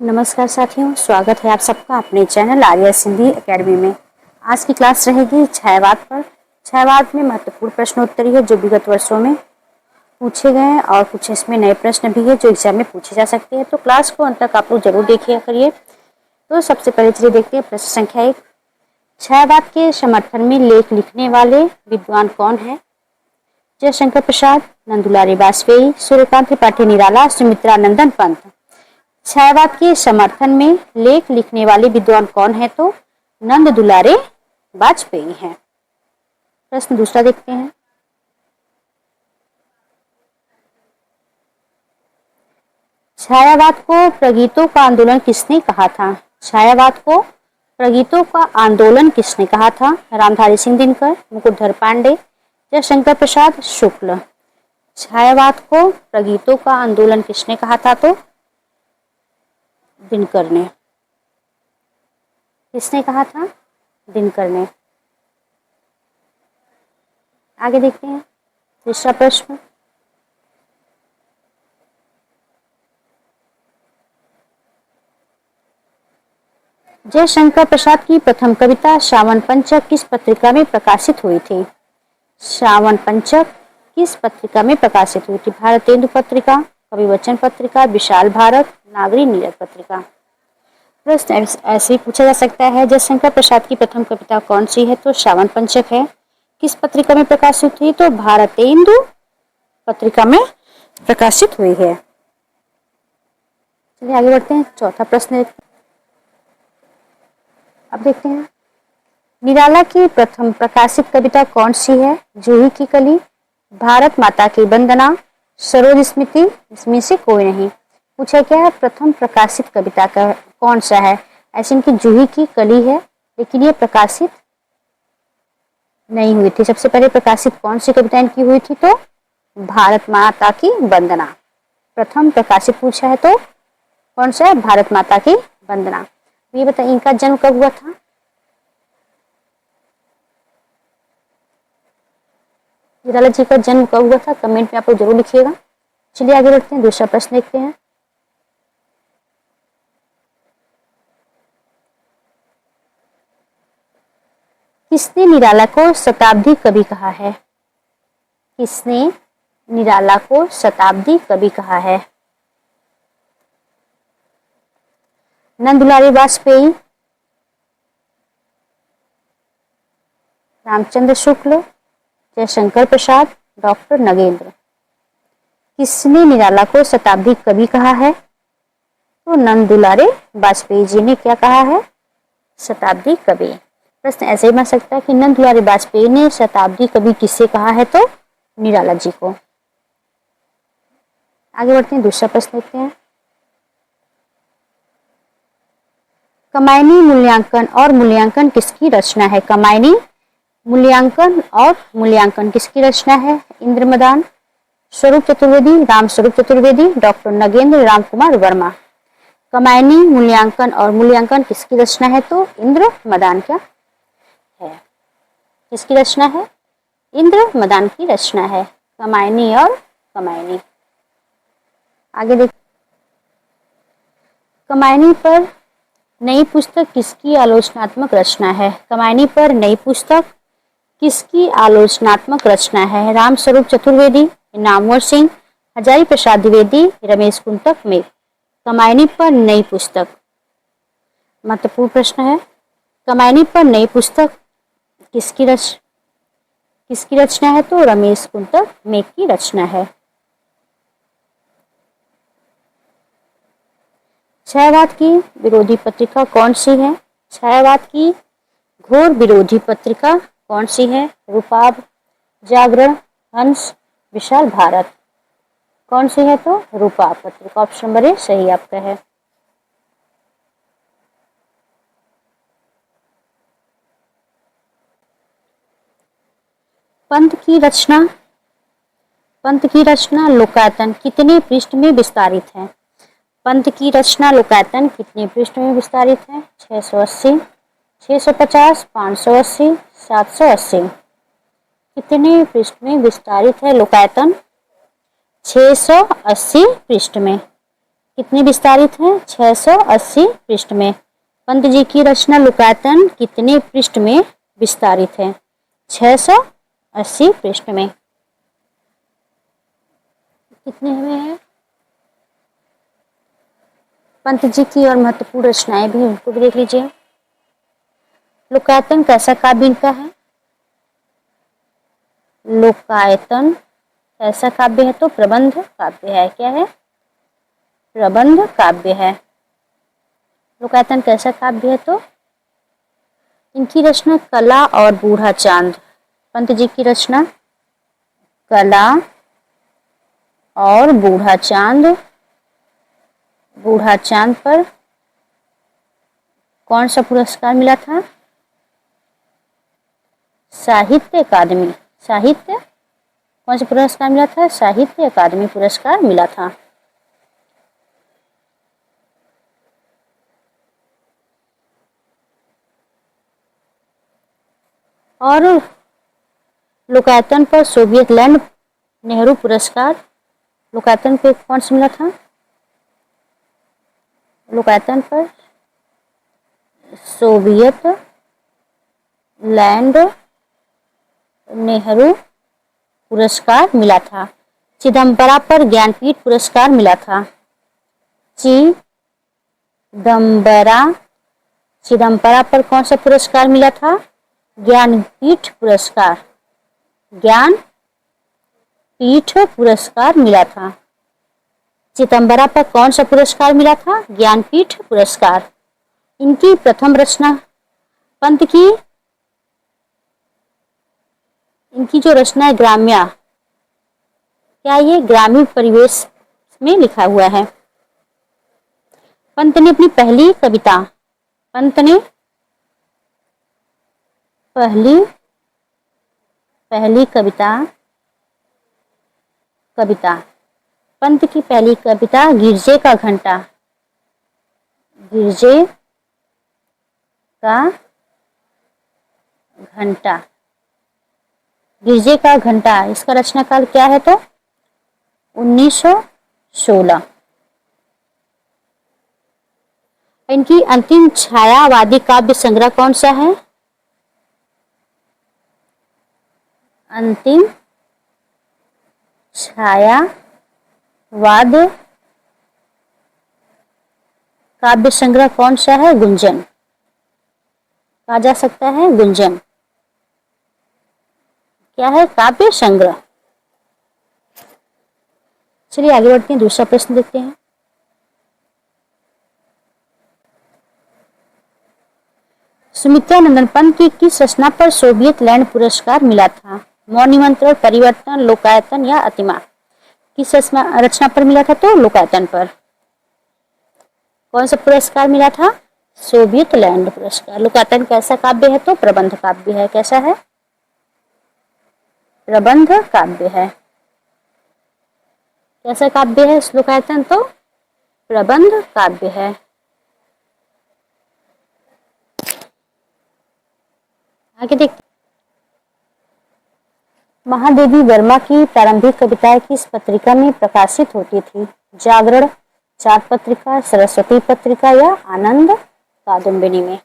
नमस्कार साथियों, स्वागत है आप सबका अपने चैनल आर्यस हिंदी एकेडमी में। आज की क्लास रहेगी छायावाद पर। छायावाद में महत्वपूर्ण प्रश्नोत्तरी है जो विगत वर्षों में पूछे गए हैं और कुछ इसमें नए प्रश्न भी है जो एग्जाम में पूछे जा सकते हैं। तो क्लास को अंत तक आप लोग जरूर देखिए करिए। तो सबसे पहले चलिए देखते हैं प्रश्न संख्या 1। छायावाद के समर्थन में लेख लिखने वाले विद्वान कौन है? जयशंकर प्रसाद, नंदुलारी वाजपेयी, सूर्यकांत त्रिपाठी निराला, सुमित्रा नंदन पंत। छायावाद के समर्थन में लेख लिखने वाले विद्वान कौन है? तो नंद दुलारे वाजपेयी हैं। प्रश्न दूसरा देखते हैं। छायावाद को प्रगीतों का आंदोलन किसने कहा था? छायावाद को प्रगीतों का आंदोलन किसने कहा था? रामधारी सिंह दिनकर, मुकुटधर पांडे, जयशंकर प्रसाद, शुक्ल। छायावाद को प्रगीतों का आंदोलन किसने कहा था? तो दिनकर ने। किसने कहा था? दिनकर ने। आगे देखते हैं तीसरा प्रश्न। जयशंकर प्रसाद की प्रथम कविता श्रावण पंचक किस पत्रिका में प्रकाशित हुई थी? श्रावण पंचक किस पत्रिका में प्रकाशित हुई थी? भारतेंदु पत्रिका, कविवचन पत्रिका, विशाल भारत, नागरी नीरज पत्रिका। प्रश्न ऐसे ही पूछा जा सकता है, जयशंकर प्रसाद की प्रथम कविता कौन सी है? तो श्रावण पंचक है। किस पत्रिका में प्रकाशित हुई? तो भारतेंदु पत्रिका में प्रकाशित हुई है। चलिए आगे बढ़ते हैं, चौथा प्रश्न अब देखते हैं। निराला की प्रथम प्रकाशित कविता कौन सी है? जूही की कली, भारत माता की वंदना, सरोज स्मृति, इसमें से कोई नहीं। पूछा क्या है? प्रथम प्रकाशित कविता का कौन सा है? ऐसे इनकी जूही की कली है, लेकिन ये प्रकाशित नहीं हुई थी। सबसे पहले प्रकाशित कौन सी कविता इनकी हुई थी? तो भारत माता की वंदना प्रथम प्रकाशित पूछा है। तो कौन सा है? भारत माता की वंदना। ये बताइए इनका जन्म कब हुआ था? निराला जी का जन्म कब हुआ था? कमेंट में आप लोग जरूर लिखिएगा। चलिए आगे बढ़ते हैं, दूसरा प्रश्न देखते हैं। किसने निराला को शताब्दी कवि कहा है? किसने निराला को शताब्दी कवि कहा है? नंदुलारी वाजपेयी, रामचंद्र शुक्ल, जयशंकर प्रसाद, डॉक्टर नगेंद्र। किसने निराला को शताब्दी कवि कहा है? तो नंदुलारे वाजपेयी जी ने क्या कहा है? शताब्दी कवि। प्रश्न ऐसे ही बन सकता है कि नंदुलारे वाजपेयी ने शताब्दी कवि किससे कहा है? तो निराला जी को। आगे बढ़ते हैं, दूसरा प्रश्न देखते हैं। कमायनी मूल्यांकन और मूल्यांकन किसकी रचना है? कमायनी मूल्यांकन और मूल्यांकन किसकी रचना है? इंद्रमदान, स्वरूप चतुर्वेदी, राम स्वरूप चतुर्वेदी, डॉक्टर नगेंद्र राम कुमार वर्मा। कमायनी मूल्यांकन और मूल्यांकन किसकी रचना है? तो इंद्रमदान क्या है? किसकी रचना है? इंद्रमदान की रचना है। कमायनी और कमायनी। आगे देख, कमायनी पर नई पुस्तक किसकी आलोचनात्मक रचना है? कमायनी पर नई पुस्तक किसकी आलोचनात्मक रचना है? राम स्वरूप चतुर्वेदी, नामवर सिंह, हजारी प्रसाद द्विवेदी, रमेश कुंतक में। कमायनी पर नई पुस्तक महत्वपूर्ण प्रश्न है। कमायनी पर नई पुस्तक किसकी रचना है? तो रमेश कुंतक में की रचना है। छायावाद की विरोधी पत्रिका कौन सी है? छायावाद की घोर विरोधी पत्रिका कौन सी है? रूपाब, जागरण, हंस, विशाल भारत। कौन सी है? तो रूपाब पत्रिका। ऑप्शन नंबर ए सही आपका है। पंत की रचना लोकायतन कितने पृष्ठ में विस्तारित है? पंत की रचना लोकायतन कितने पृष्ठ में विस्तारित है? 680, 650, 580, 780। कितने पृष्ठ में विस्तारित है लोकायतन? 680 पृष्ठ में। कितने विस्तारित है? 680 पृष्ठ में। पंत जी की रचना लोकायतन कितने पृष्ठ में विस्तारित है? 680 पृष्ठ में। कितने में है? पंत जी की और महत्वपूर्ण रचनाएं भी, उनको भी देख लीजिए। लोकायतन कैसा काव्य इनका है? लोकायतन कैसा काव्य है? तो प्रबंध काव्य है। क्या है? प्रबंध काव्य है। लोकायतन कैसा काव्य है? तो इनकी रचना कला और बूढ़ा चांद। पंत जी की रचना कला और बूढ़ा चांद। बूढ़ा चांद पर कौन सा पुरस्कार मिला था? साहित्य अकादमी। साहित्य कौन सा पुरस्कार मिला था? साहित्य अकादमी पुरस्कार मिला था। और लोकायतन पर सोवियत लैंड नेहरू पुरस्कार लोकायतन पे कौन सा मिला था? लोकायतन पर सोवियत लैंड नेहरू पुरस्कार मिला था। चिदम्बरा पर ज्ञानपीठ पुरस्कार मिला था। चिदम्बरा पर कौन सा पुरस्कार मिला था? ज्ञानपीठ पुरस्कार। ज्ञानपीठ पुरस्कार मिला था। चिदम्बरा पर कौन सा पुरस्कार मिला था? ज्ञानपीठ पुरस्कार। इनकी प्रथम रचना पंत की, इनकी जो रचना है ग्राम्या, क्या ये ग्रामीण परिवेश में लिखा हुआ है? पंत ने अपनी पहली कविता, पंत ने पहली कविता पंत की पहली कविता गिरजे का घंटा। गिरजे का घंटा। गिरजे का घंटा, इसका रचनाकाल क्या है? तो 1916। इनकी अंतिम छायावादी काव्य संग्रह कौन सा है? अंतिम छायावाद काव्य संग्रह कौन सा है? गुंजन। कहा जा सकता है गुंजन। क्या है? काव्य संग्रह। चलिए आगे बढ़ते हैं, दूसरा प्रश्न देखते हैं। सुमित्रा नंदन पंत की किस रचना पर सोवियत लैंड पुरस्कार मिला था? मौन निमंत्रण, परिवर्तन, लोकायतन या अतिमा? किस रचना पर मिला था? तो लोकायतन पर। कौन सा पुरस्कार मिला था? सोवियत लैंड पुरस्कार। लोकायतन कैसा काव्य है? तो प्रबंध काव्य है। कैसा है? प्रबंध काव्य है। कैसा काव्य है लोकायतन? तो प्रबंध काव्य है। आगे देखते। महादेवी वर्मा की प्रारंभिक कविताएं किस पत्रिका में प्रकाशित होती थी? जागरण, चार पत्रिका, सरस्वती पत्रिका या आनंद कादम्बिनी में?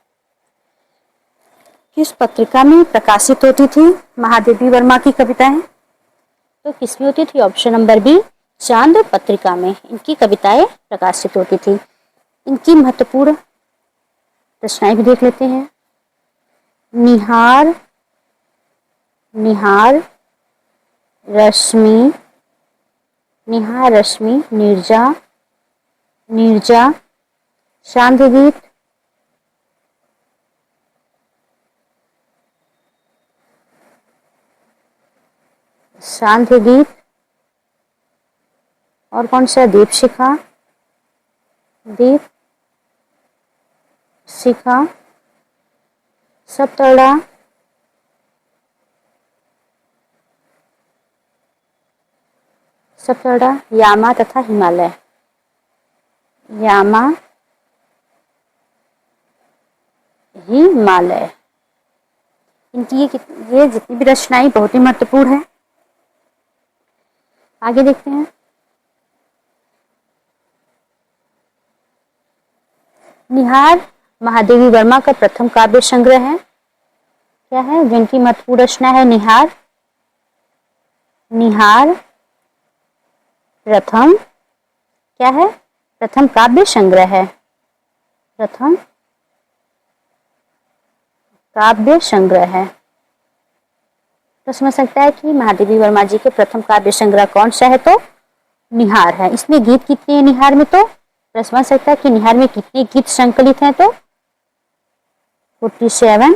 किस पत्रिका में प्रकाशित होती थी महादेवी वर्मा की कविताएं? तो किसमें होती थी? ऑप्शन नंबर बी, चांद पत्रिका में इनकी कविताएं प्रकाशित होती थी। इनकी महत्वपूर्ण रचनाएं भी देख लेते हैं। निहार रश्मि, नीरजा, शांति गीत, और कौन सा? दीप शिखा, सप्तड़ा, यामा तथा हिमालय। इनकी ये जितनी भी रचनाएं बहुत ही महत्वपूर्ण है। आगे देखते हैं। निहार महादेवी वर्मा का प्रथम काव्य संग्रह है। क्या है? जिनकी महत्वपूर्ण रचना है निहार। निहार प्रथम क्या है? प्रथम काव्य संग्रह है। प्रथम काव्य संग्रह है। तो समझ सकता है कि महादेवी वर्मा जी के प्रथम काव्य संग्रह कौन सा है? तो निहार है। इसमें गीत कितने हैं निहार में? तो समझ सकता है कि निहार में कितने गीत संकलित हैं? तो 47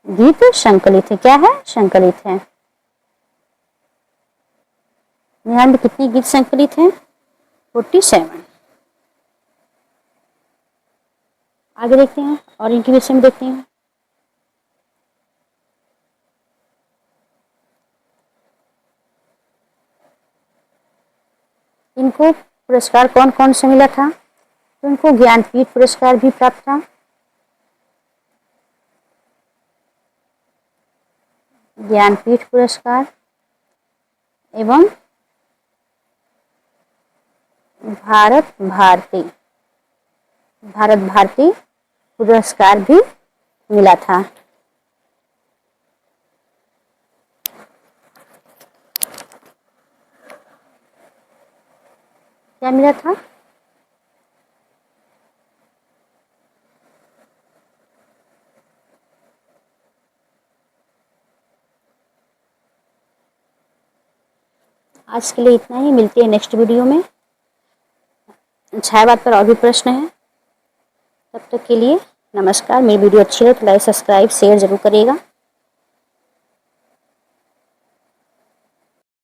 गीत संकलित है। क्या है? संकलित है। निहार में कितने गीत संकलित हैं? 47। आगे देखते हैं और इनके विषय में देखते हैं। इनको पुरस्कार कौन कौन से मिला था? तो इनको ज्ञानपीठ पुरस्कार भी प्राप्त था। ज्ञानपीठ पुरस्कार एवं भारत भारती पुरस्कार भी मिला था। क्या मिला था? आज के लिए इतना ही। मिलते हैं नेक्स्ट वीडियो में। छायावाद पर और भी प्रश्न है। तब तक के लिए नमस्कार। मेरी वीडियो अच्छी लगे तो लाइक सब्सक्राइब शेयर जरूर करिएगा।